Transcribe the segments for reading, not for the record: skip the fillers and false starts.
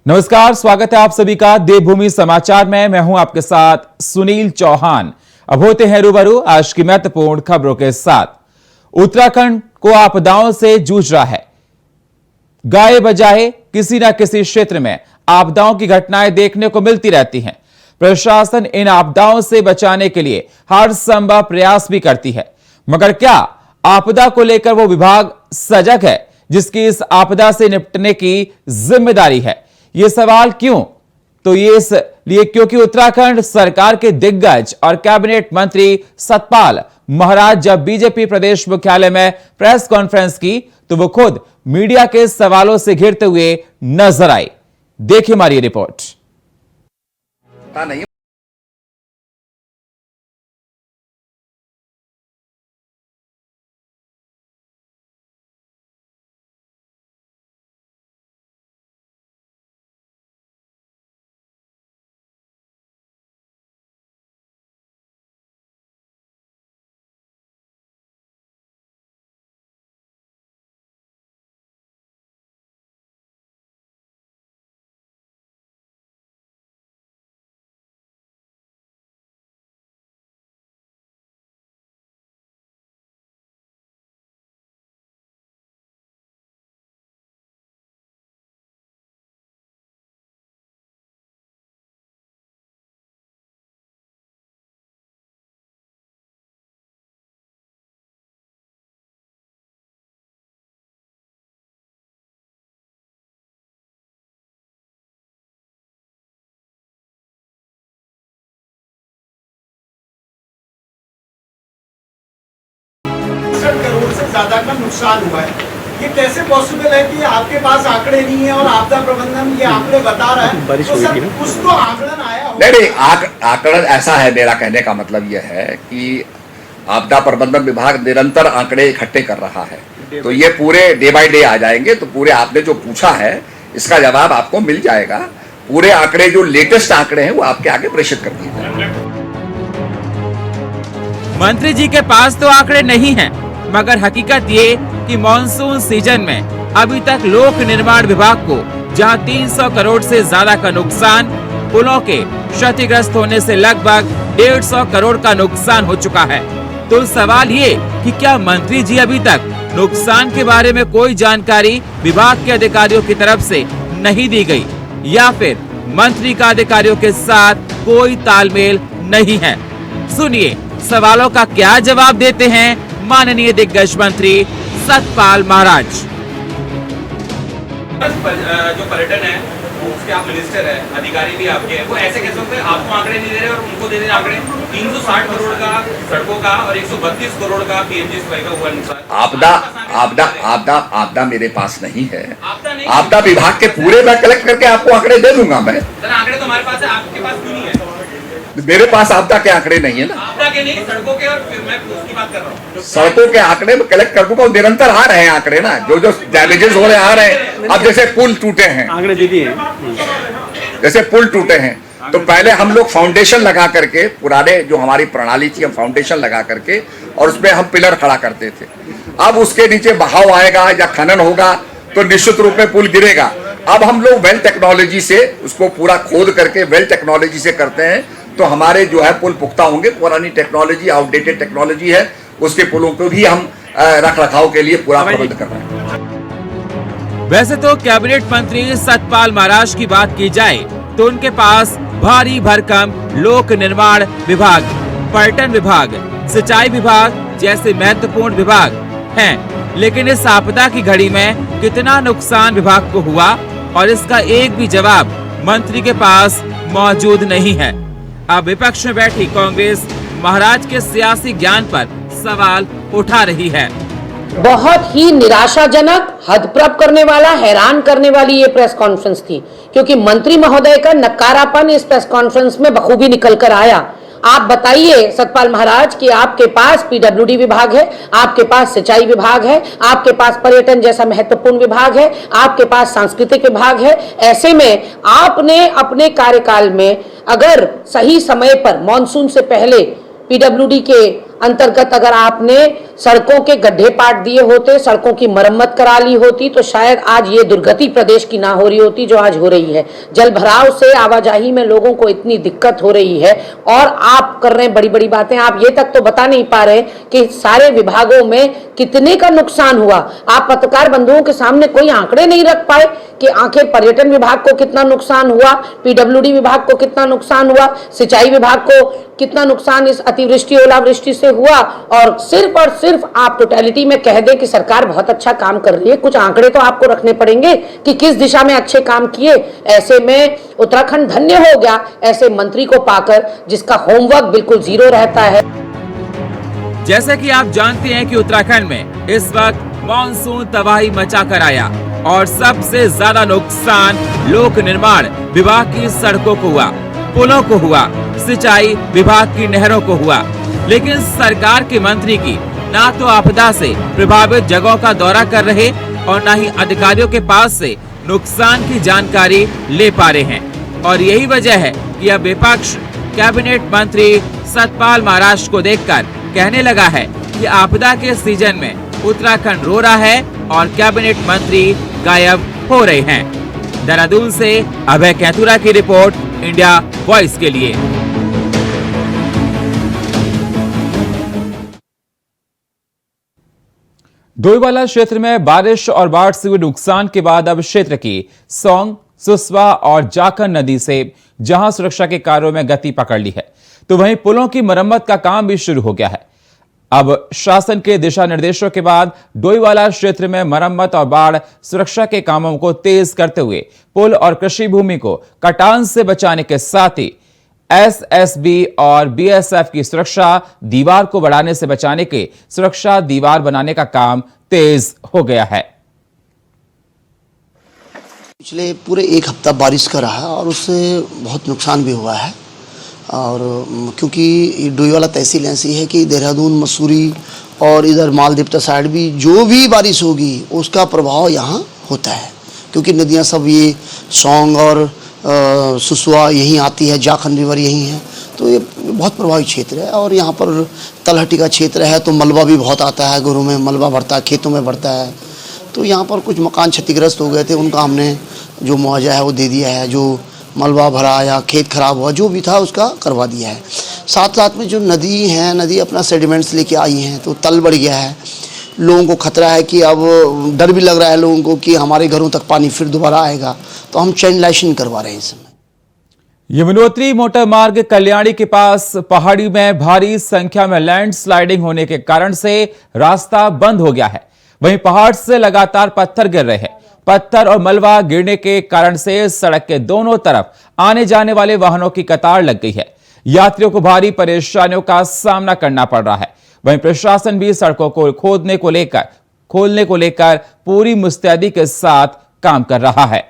नमस्कार, स्वागत है आप सभी का देवभूमि समाचार में। मैं हूं आपके साथ सुनील चौहान। अब होते हैं रूबरू आज की महत्वपूर्ण खबरों के साथ। उत्तराखंड को आपदाओं से जूझ रहा है। गाए बजाए किसी न किसी क्षेत्र में आपदाओं की घटनाएं देखने को मिलती रहती हैं। प्रशासन इन आपदाओं से बचाने के लिए हर संभव प्रयास भी करती है, मगर क्या आपदा को लेकर वो विभाग सजग है जिसकी इस आपदा से निपटने की जिम्मेदारी है? यह सवाल क्यों? तो ये इसलिए क्योंकि उत्तराखंड सरकार के दिग्गज और कैबिनेट मंत्री सतपाल महाराज जब बीजेपी प्रदेश मुख्यालय में प्रेस कॉन्फ्रेंस की तो वो खुद मीडिया के सवालों से घिरते हुए नजर आए। देखिए हमारी रिपोर्ट। नहीं करोड़ से ज्यादा का नुकसान हुआ है। ये कैसे पॉसिबल है कि आपके पास आंकड़े नहीं है और आपदा प्रबंधन ये आंकड़े बता रहा है? तो सर कुछ तो आंकड़न आया होगा। नहीं, आंकड़न ऐसा है। मेरा कहने का मतलब यह है कि आपदा प्रबंधन विभाग निरंतर आंकड़े इकट्ठे कर रहा है, तो ये पूरे डे बाय डे आ जाएंगे। तो पूरे आपने जो पूछा है इसका जवाब आपको मिल जाएगा। पूरे आंकड़े जो लेटेस्ट आंकड़े हैं वो आपके आगे प्रेषित कर दिए जाएंगे। मंत्री जी के पास तो आंकड़े नहीं हैं, मगर हकीकत ये कि मॉनसून सीजन में अभी तक लोक निर्माण विभाग को जहां 300 करोड़ से ज्यादा का नुकसान, पुलों के क्षतिग्रस्त होने से लगभग 150 करोड़ का नुकसान हो चुका है। तो सवाल ये कि क्या मंत्री जी अभी तक नुकसान के बारे में कोई जानकारी विभाग के अधिकारियों की तरफ से नहीं दी गई, या फिर मंत्री का अधिकारियों के साथ कोई तालमेल नहीं है? सुनिए सवालों का क्या जवाब देते हैं माननीय दिग्गज मंत्री सतपाल महाराज। जो पर्यटन है उसके आप मिनिस्टर है, अधिकारी भी आपके हैं, वो ऐसे कैसे होते हैं? आपको आंकड़े नहीं दे रहे और उनको दे रहे आंकड़े। 360 करोड़ का सड़कों का और 132 करोड़ का पीएमजीएसवाई का हुआ नुकसान। आपदा मेरे पास नहीं है। आपदा विभाग के पूरे मैं कलेक्ट करके आपको आंकड़े दे दूंगा। मैं सर आंकड़े तो हमारे पास है, आपके पास क्यों नहीं है? मेरे पास आपदा के आंकड़े नहीं है ना। आपदा के नहीं, सड़कों के, और फिर मैं उसकी बात कर रहा हूँ। सड़कों के आंकड़े में कलेक्ट कर दूंगा। निरंतर आ रहे हैं आंकड़े ना, जो डैमेजेस हो रहे आ रहे हैं। अब जैसे पुल टूटे हैं, आंकड़े दीजिए। जैसे पुल टूटे हैं तो पहले हम लोग फाउंडेशन लगा करके, पुराने जो हमारी प्रणाली थी, हम फाउंडेशन लगा करके और उसमें हम पिलर खड़ा करते थे। अब उसके नीचे बहाव आएगा या खनन होगा तो निश्चित रूप में पुल गिरेगा। अब हम लोग वेल टेक्नोलॉजी से उसको पूरा खोद करके वेल टेक्नोलॉजी से करते हैं, तो हमारे जो है पुल पुख्ता होंगे। पुरानी टेक्नोलॉजी, आउटडेटेड टेक्नोलॉजी है, उसके पुलों को भी हम रख रखाव के लिए पूरा प्रबंध कर रहे हैं। वैसे तो कैबिनेट मंत्री सतपाल महाराज की बात की जाए तो उनके पास भारी भरकम लोक निर्माण विभाग, पर्यटन विभाग, सिंचाई विभाग जैसे महत्वपूर्ण विभाग हैं, लेकिन इस आपदा की घड़ी में कितना नुकसान विभाग को हुआ और इसका एक भी जवाब मंत्री के पास मौजूद नहीं है। अब विपक्ष में बैठी कांग्रेस महाराज के सियासी ज्ञान पर सवाल उठा रही है। बहुत ही निराशाजनक, हदप्रभ करने वाला, हैरान करने वाली ये प्रेस कॉन्फ्रेंस थी, क्योंकि मंत्री महोदय का नकारापन इस प्रेस कॉन्फ्रेंस में बखूबी निकल कर आया। आप बताइए सतपाल महाराज कि आपके पास पीडब्ल्यूडी विभाग है, आपके पास सिंचाई विभाग है, आपके पास पर्यटन जैसा महत्वपूर्ण विभाग है, आपके पास सांस्कृतिक विभाग है। ऐसे में आपने अपने कार्यकाल में अगर सही समय पर मॉनसून से पहले पीडब्ल्यूडी के अंतर्गत अगर आपने सड़कों के गड्ढे पाट दिए होते, सड़कों की मरम्मत करा ली होती, तो शायद आज ये दुर्गति प्रदेश की ना हो रही होती जो आज हो रही है। जल भराव से आवाजाही में लोगों को इतनी दिक्कत हो रही है और आप कर रहे हैं बड़ी बड़ी बातें। आप ये तक तो बता नहीं पा रहे कि सारे विभागों में कितने का नुकसान हुआ। आप पत्रकार बंधुओं के सामने कोई आंकड़े नहीं रख पाए कि आखिर पर्यटन विभाग को कितना नुकसान हुआ, पीडब्ल्यूडी विभाग को कितना नुकसान हुआ, सिंचाई विभाग को कितना नुकसान इस अतिवृष्टि ओलावृष्टि से हुआ, और सिर्फ आप टोटलिटी में कह दें कि सरकार बहुत अच्छा काम कर रही है। कुछ आंकड़े तो आपको रखने पड़ेंगे कि किस दिशा में अच्छे काम किए। ऐसे में उत्तराखंड धन्य हो गया ऐसे मंत्री को पाकर जिसका होमवर्क बिल्कुल जीरो रहता है। जैसा कि आप जानते हैं कि उत्तराखंड में इस वक्त मानसून तबाही मचा कर आया और सबसे ज्यादा नुकसान लोक निर्माण विभाग की सड़कों को हुआ, पुलों को हुआ, सिंचाई विभाग की नहरों को हुआ। लेकिन सरकार के मंत्री की ना तो आपदा से प्रभावित जगहों का दौरा कर रहे और ना ही अधिकारियों के पास से नुकसान की जानकारी ले पा रहे हैं। और यही वजह है कि अब विपक्ष कैबिनेट मंत्री सतपाल महाराज को देखकर कहने लगा है कि आपदा के सीजन में उत्तराखंड रो रहा है और कैबिनेट मंत्री गायब हो रहे हैं। देहरादून से अभय कैथुरा की रिपोर्ट, इंडिया वॉइस के लिए। डोईवाला क्षेत्र में बारिश और बाढ़ से हुए नुकसान के बाद अब क्षेत्र की सौंग, सुसवा और जाखन नदी से जहां सुरक्षा के कार्यों में गति पकड़ ली है, तो वहीं पुलों की मरम्मत का काम भी शुरू हो गया है। अब शासन के दिशा निर्देशों के बाद डोईवाला क्षेत्र में मरम्मत और बाढ़ सुरक्षा के कामों को तेज करते हुए पुल और कृषि भूमि को कटान से बचाने के साथ ही एसएसबी और बीएसएफ की सुरक्षा दीवार को बढ़ाने से बचाने के सुरक्षा दीवार बनाने का काम तेज हो गया है। पिछले पूरे एक हफ्ता बारिश का रहा और उससे बहुत नुकसान भी हुआ है। और क्योंकि डोईवाला तहसील ऐसी है कि देहरादून, मसूरी और इधर मालदेवता साइड भी जो भी बारिश होगी उसका प्रभाव यहाँ होता है, क्योंकि नदियाँ सब ये सौंग और सुसवा यहीं आती है, जाखन रिवर यहीं है, तो ये बहुत प्रभावित क्षेत्र है। और यहाँ पर तलहटी का क्षेत्र है तो मलबा भी बहुत आता है, घरों में मलबा भरता है, खेतों में भरता है। तो यहाँ पर कुछ मकान क्षतिग्रस्त हो गए थे, उनका हमने जो मुआवजा है वो दे दिया है। जो मलबा भरा या खेत खराब हुआ जो भी था उसका करवा दिया है। साथ साथ में जो नदी है, नदी अपना सेडिमेंट्स लेके आई हैं तो तल बढ़ गया है। लोगों को खतरा है कि अब डर भी लग रहा है लोगों को कि हमारे घरों तक पानी फिर दोबारा आएगा, तो हम चैनलाइजेशन करवा रहे हैं इस समय। यमुनोत्री मोटर मार्ग कल्याणी के पास पहाड़ी में भारी संख्या में लैंडस्लाइडिंग होने के कारण से रास्ता बंद हो गया है। वहीं पहाड़ से लगातार पत्थर गिर रहे हैं। पत्थर और मलबा गिरने के कारण से सड़क के दोनों तरफ आने जाने वाले वाहनों की कतार लग गई है। यात्रियों को भारी परेशानियों का सामना करना पड़ रहा है। वहीं प्रशासन भी सड़कों को खोलने को लेकर पूरी मुस्तैदी के साथ काम कर रहा है।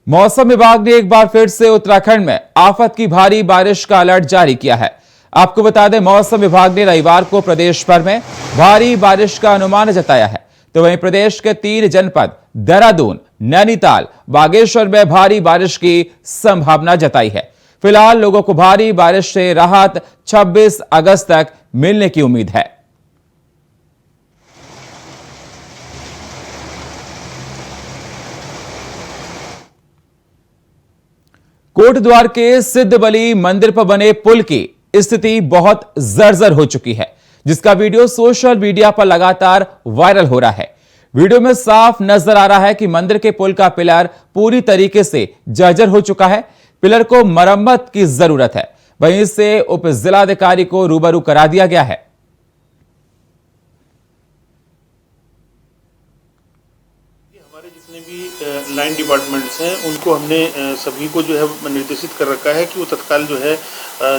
मौसम विभाग ने एक बार फिर से उत्तराखंड में आफत की भारी बारिश का अलर्ट जारी किया है। आपको बता दें, मौसम विभाग ने रविवार को प्रदेश भर में भारी बारिश का अनुमान जताया है। तो वहीं प्रदेश के 3 जनपद देहरादून, नैनीताल, बागेश्वर में भारी बारिश की संभावना जताई है। फिलहाल लोगों को भारी बारिश से राहत 26 अगस्त तक मिलने की उम्मीद है। कोटद्वार के सिद्धबली मंदिर पर बने पुल की स्थिति बहुत जर्जर हो चुकी है, जिसका वीडियो सोशल मीडिया पर लगातार वायरल हो रहा है। वीडियो में साफ नजर आ रहा है कि मंदिर के पुल का पिलर पूरी तरीके से जर्जर हो चुका है। पिलर को मरम्मत की जरूरत है। वहीं इससे उप जिलाधिकारी को रूबरू करा दिया गया है। जितने भी लाइन डिपार्टमेंट्स हैं उनको हमने सभी को जो है निर्देशित कर रखा है कि वो तत्काल जो है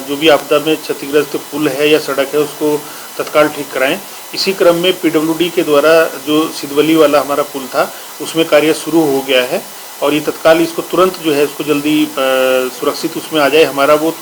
जो भी आपदा में क्षतिग्रस्त पुल है या सड़क है उसको तत्काल ठीक कराएं। इसी क्रम में पीडब्ल्यूडी के द्वारा जो सिद्धबली वाला हमारा पुल था उसमें कार्य शुरू हो गया है और ये तत्काल इसको तुरंत जो है इसको जल्दी सुरक्षित उसमें आ जाए हमारा वो।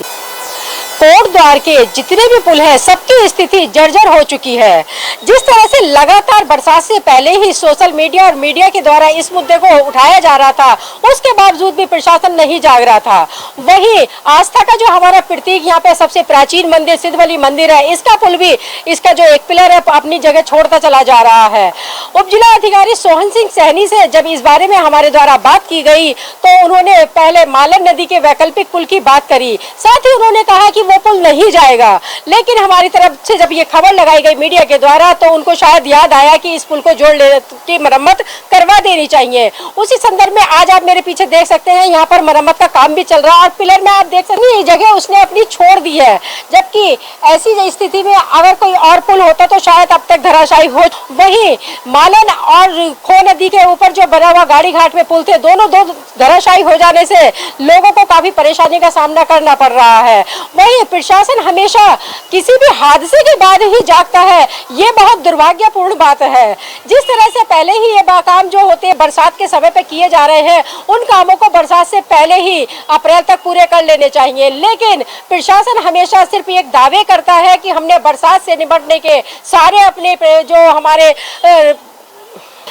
कोटद्वार के जितने भी पुल हैं सबकी स्थिति जर्जर हो चुकी है। जिस तरह से लगातार बरसात से पहले ही सोशल मीडिया और मीडिया के द्वारा इस मुद्दे को उठाया जा रहा था, उसके बावजूद भी प्रशासन नहीं जाग रहा था। वहीं आस्था का जो हमारा प्रतीक यहाँ पे सबसे प्राचीन मंदिर सिद्धवली मंदिर है, इसका पुल भी, इसका जो एक पिलर है अपनी जगह छोड़ता चला जा रहा है। उप जिला अधिकारी सोहन सिंह सहनी से जब इस बारे में हमारे द्वारा बात की गई तो उन्होंने पहले मालन नदी के वैकल्पिक पुल की बात करी, साथ ही उन्होंने कहा कि वो पुल नहीं जाएगा। लेकिन हमारी तरफ से जब ये खबर लगाई गई मीडिया के द्वारा तो उनको शायद याद आया कि इस पुल को जोड़ ले की मरम्मत करवा देनी चाहिए। उसी संदर्भ में आज आप मेरे पीछे देख सकते हैं यहाँ पर मरम्मत का काम भी चल रहा है और पिलर में आप देख सकते हैं ये जगह उसने अपनी छोड़ दी है, जबकि ऐसी स्थिति में अगर कोई और पुल होता तो शायद अब तक धराशायी हो। वहीं मालन और खो नदी के ऊपर जो बना हुआ गाड़ी घाट में पुल थे, दोनों दो धराशायी हो जाने से लोगों को काफी परेशानी का सामना करना पड़ रहा है। वहीं प्रशासन हमेशा किसी भी हादसे के बाद ही जागता है, ये बहुत दुर्भाग्यपूर्ण बात है। जिस तरह से पहले ही ये काम जो होते हैं बरसात के समय पे किए जा रहे हैं, उन कामों को बरसात से पहले ही अप्रैल तक पूरे कर लेने चाहिए, लेकिन प्रशासन हमेशा सिर्फ एक दावे करता है कि हमने बरसात से निपटने के सारे अपने जो हमारे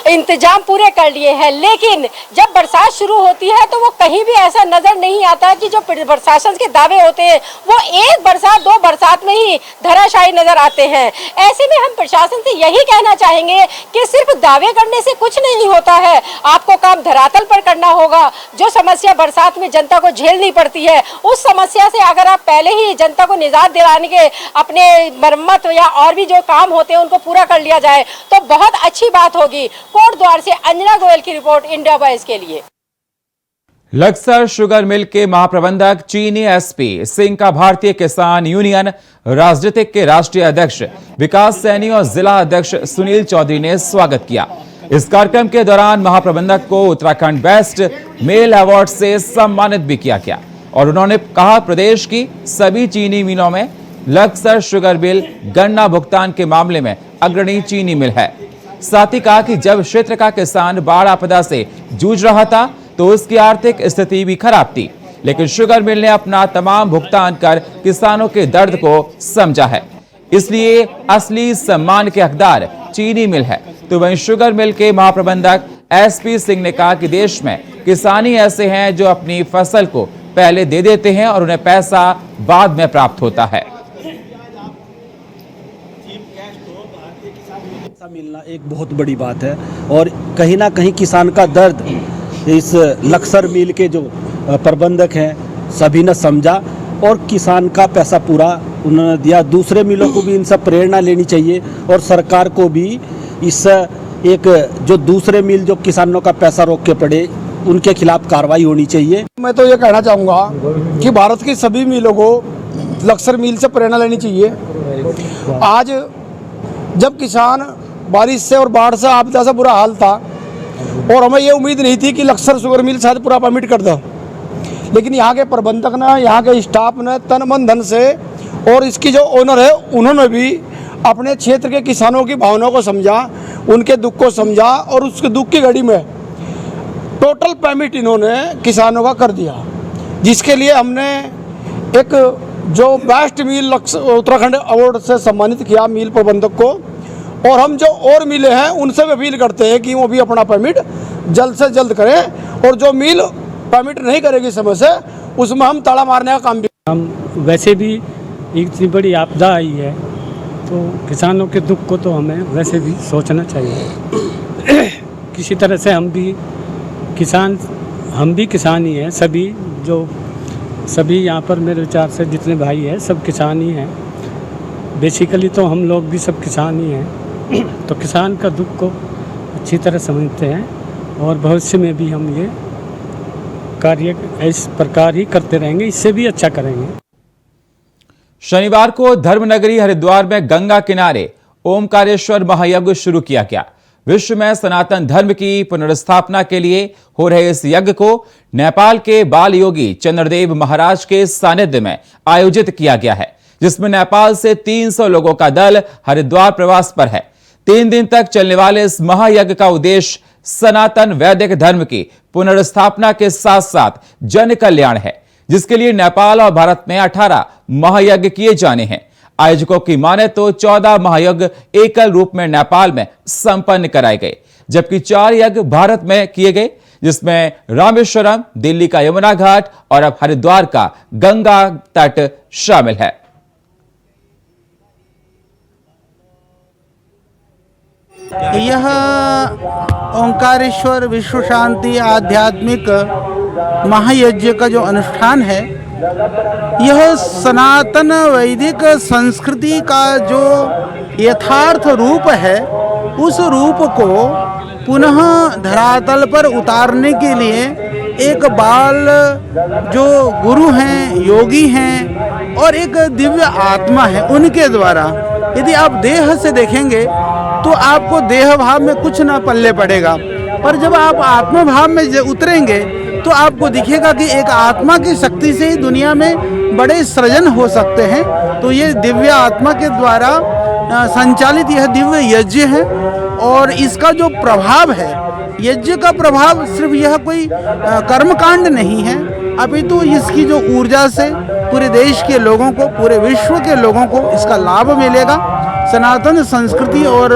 इंतजाम पूरे कर लिए हैं। लेकिन जब बरसात शुरू होती है तो वो कहीं भी ऐसा नजर नहीं आता कि जो प्रशासन के दावे होते हैं वो एक बरसात दो बरसात में ही धराशायी नजर आते हैं। ऐसे में हम प्रशासन से यही कहना चाहेंगे कि सिर्फ दावे करने से कुछ नहीं होता है, आपको काम धरातल पर करना होगा। जो समस्या बरसात में जनता को झेलनी पड़ती है, उस समस्या से अगर आप पहले ही जनता को निजात दिलाने के अपने मरम्मत या और भी जो काम होते हैं उनको पूरा कर लिया जाए तो बहुत अच्छी बात होगी। कोटद्वार से अंजना गोयल की रिपोर्ट, इंडिया वॉइस के लिए। लक्सर शुगर मिल के महाप्रबंधक चीनी एसपी सिंह का भारतीय किसान यूनियन राजनीतिक के राष्ट्रीय अध्यक्ष विकास सैनी और जिला अध्यक्ष सुनील चौधरी ने स्वागत किया। इस कार्यक्रम के दौरान महाप्रबंधक को उत्तराखंड बेस्ट मेल अवार्ड से सम्मानित भी किया गया और उन्होंने कहा प्रदेश की सभी चीनी मिलों में लक्सर शुगर मिल गन्ना भुगतान के मामले में अग्रणी चीनी मिल है। साथ ही कहा कि जब क्षेत्र का किसान बाढ़ आपदा से जूझ रहा था तो उसकी आर्थिक स्थिति भी खराब थी, लेकिन शुगर मिल ने अपना तमाम भुगतान कर किसानों के दर्द को समझा है, इसलिए असली सम्मान के हकदार चीनी मिल है। तो वहीं शुगर मिल के महाप्रबंधक एसपी सिंह ने कहा कि देश में किसानी ऐसे हैं जो अपनी फसल को पहले दे देते हैं और उन्हें पैसा बाद में प्राप्त होता है। मिलना एक बहुत बड़ी बात है और कहीं ना कहीं किसान का दर्द इस लक्सर मिल के जो प्रबंधक हैं सभी ने समझा और किसान का पैसा पूरा उन्होंने दिया। दूसरे मिलों को भी इनसे प्रेरणा लेनी चाहिए और सरकार को भी इस एक जो दूसरे मिल जो किसानों का पैसा रोक के पड़े उनके खिलाफ कार्रवाई होनी चाहिए। मैं तो ये कहना चाहूँगा कि भारत की सभी मिलों को लक्सर मिल से प्रेरणा लेनी चाहिए। आज जब किसान बारिश से और बाढ़ से आपदा से बुरा हाल था और हमें ये उम्मीद नहीं थी कि लक्सर शुगर मिल शायद पूरा परमिट कर दो, लेकिन यहाँ के प्रबंधक ने, यहाँ के स्टाफ ने तन मन धन से और इसकी जो ओनर है उन्होंने भी अपने क्षेत्र के किसानों की भावनाओं को समझा, उनके दुख को समझा और उसके दुख की घड़ी में टोटल परमिट इन्होंने किसानों का कर दिया, जिसके लिए हमने एक जो बेस्ट मिल उत्तराखंड अवार्ड से सम्मानित किया मिल प्रबंधक को। और हम जो और मिले हैं उनसे भी अपील करते हैं कि वो भी अपना परमिट जल्द से जल्द करें और जो मिल परमिट नहीं करेगी समय से उसमें हम ताला मारने का काम भी। हम वैसे भी इतनी बड़ी आपदा आई है तो किसानों के दुख को तो हमें वैसे भी सोचना चाहिए। किसी तरह से हम भी किसान ही हैं, सभी यहाँ पर मेरे विचार से जितने भाई हैं सब किसान ही हैं। बेसिकली तो हम लोग भी सब किसान ही हैं तो किसान का दुख को अच्छी तरह समझते हैं और भविष्य में भी हम ये कार्य इस प्रकार ही करते रहेंगे, इससे भी अच्छा करेंगे। शनिवार को धर्मनगरी हरिद्वार में गंगा किनारे ओमकारेश्वर महायज्ञ शुरू किया गया। विश्व में सनातन धर्म की पुनर्स्थापना के लिए हो रहे इस यज्ञ को नेपाल के बाल योगी चंद्रदेव महाराज के सानिध्य में आयोजित किया गया है, जिसमें नेपाल से 300 लोगों का दल हरिद्वार प्रवास पर है। 3 दिन तक चलने वाले इस महायज्ञ का उद्देश्य सनातन वैदिक धर्म की पुनर्स्थापना के साथ साथ जन कल्याण है, जिसके लिए नेपाल और भारत में 18 महायज्ञ किए जाने हैं। आयोजकों की माने तो 14 महायज्ञ एकल रूप में नेपाल में संपन्न कराए गए, जबकि 4 यज्ञ भारत में किए गए, जिसमें रामेश्वरम, दिल्ली का यमुना घाट और अब हरिद्वार का गंगा तट शामिल है। यह ओंकारेश्वर विश्व शांति आध्यात्मिक महायज्ञ का जो अनुष्ठान है, यह सनातन वैदिक संस्कृति का जो यथार्थ रूप है, उस रूप को पुनः धरातल पर उतारने के लिए एक बाल जो गुरु हैं, योगी हैं और एक दिव्य आत्मा है, उनके द्वारा यदि आप देह से देखेंगे तो आपको देह भाव में कुछ ना पल्ले पड़ेगा, पर जब आप आत्मा भाव में उतरेंगे तो आपको दिखेगा कि एक आत्मा की शक्ति से ही दुनिया में बड़े सृजन हो सकते हैं। तो ये दिव्य आत्मा के द्वारा संचालित यह दिव्य यज्ञ है और इसका जो प्रभाव है, यज्ञ का प्रभाव सिर्फ यह कोई कर्मकांड नहीं है, अपितु इसकी जो ऊर्जा से पूरे देश के लोगों को, पूरे विश्व के लोगों को इसका लाभ मिलेगा। सनातन संस्कृति और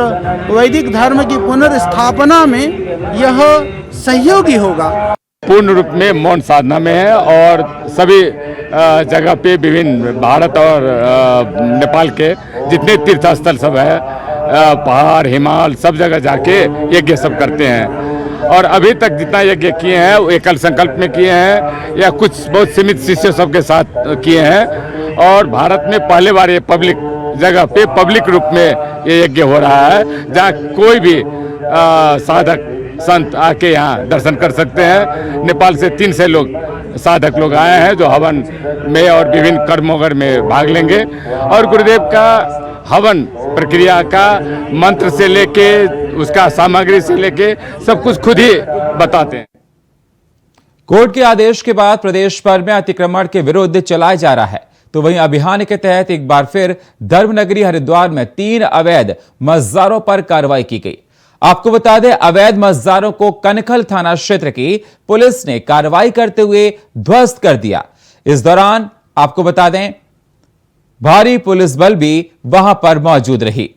वैदिक धर्म की पुनर्स्थापना में यह सहयोगी होगा। पूर्ण रूप में मौन साधना में है और सभी जगह पे विभिन्न भारत और नेपाल के जितने तीर्थ स्थल सब है, पहाड़, हिमालय, सब जगह जाके यज्ञ सब करते हैं। और अभी तक जितना यज्ञ किए हैं वो एकल संकल्प में किए हैं या कुछ बहुत सीमित शिष्य सबके साथ किए हैं। और भारत में पहले बार ये पब्लिक जगह पे पब्लिक रूप में ये यज्ञ हो रहा है, जहाँ कोई भी साधक संत आके यहाँ दर्शन कर सकते हैं। नेपाल से 300 लोग साधक लोग आए हैं जो हवन में और विभिन्न कर्मों में भाग लेंगे और गुरुदेव का हवन प्रक्रिया का मंत्र से लेके उसका सामग्री से लेके सब कुछ खुद ही बताते हैं। कोर्ट के आदेश के बाद प्रदेश भर में अतिक्रमण के विरुद्ध चलाया जा रहा है, तो वहीं अभियान के तहत एक बार फिर धर्मनगरी हरिद्वार में 3 अवैध मज़ारों पर कार्रवाई की गई। आपको बता दें, अवैध मज़ारों को कनखल थाना क्षेत्र की पुलिस ने कार्रवाई करते हुए ध्वस्त कर दिया। इस दौरान आपको बता दें, भारी पुलिस बल भी वहां पर मौजूद रही।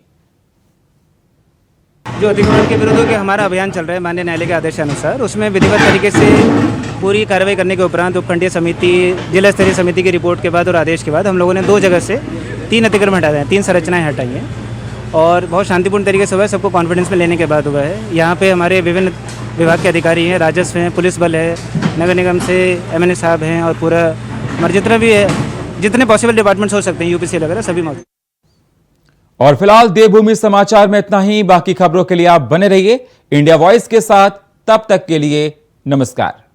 जो अतिक्रमण के विरुद्ध हमारा अभियान चल रहा है माननीय न्यायालय के आदेश अनुसार, उसमें विधिवत तरीके से पूरी कार्रवाई करने के उपरांत उपखंडीय समिति, जिला स्तरीय समिति की रिपोर्ट के बाद और आदेश के बाद हम लोगों ने 2 जगह से 3 अतिक्रमण हटाए हैं, 3 संरचनाएं हटाई हैं और बहुत शांतिपूर्ण तरीके से हुआ है। सबको कॉन्फिडेंस में लेने के बाद हुआ है। यहाँ पे हमारे विभिन्न विभाग के अधिकारी हैं, राजस्व हैं, पुलिस बल है, नगर निगम से MNA साहब हैं और पूरा हमारे जितना भी है, जितने पॉसिबल डिपार्टमेंट्स हो सकते हैं, UPC वगैरह सभी मौजूद। और फिलहाल देवभूमि समाचार में इतना ही। बाकी खबरों के लिए आप बने रहिए इंडिया वॉइस के साथ। तब तक के लिए नमस्कार।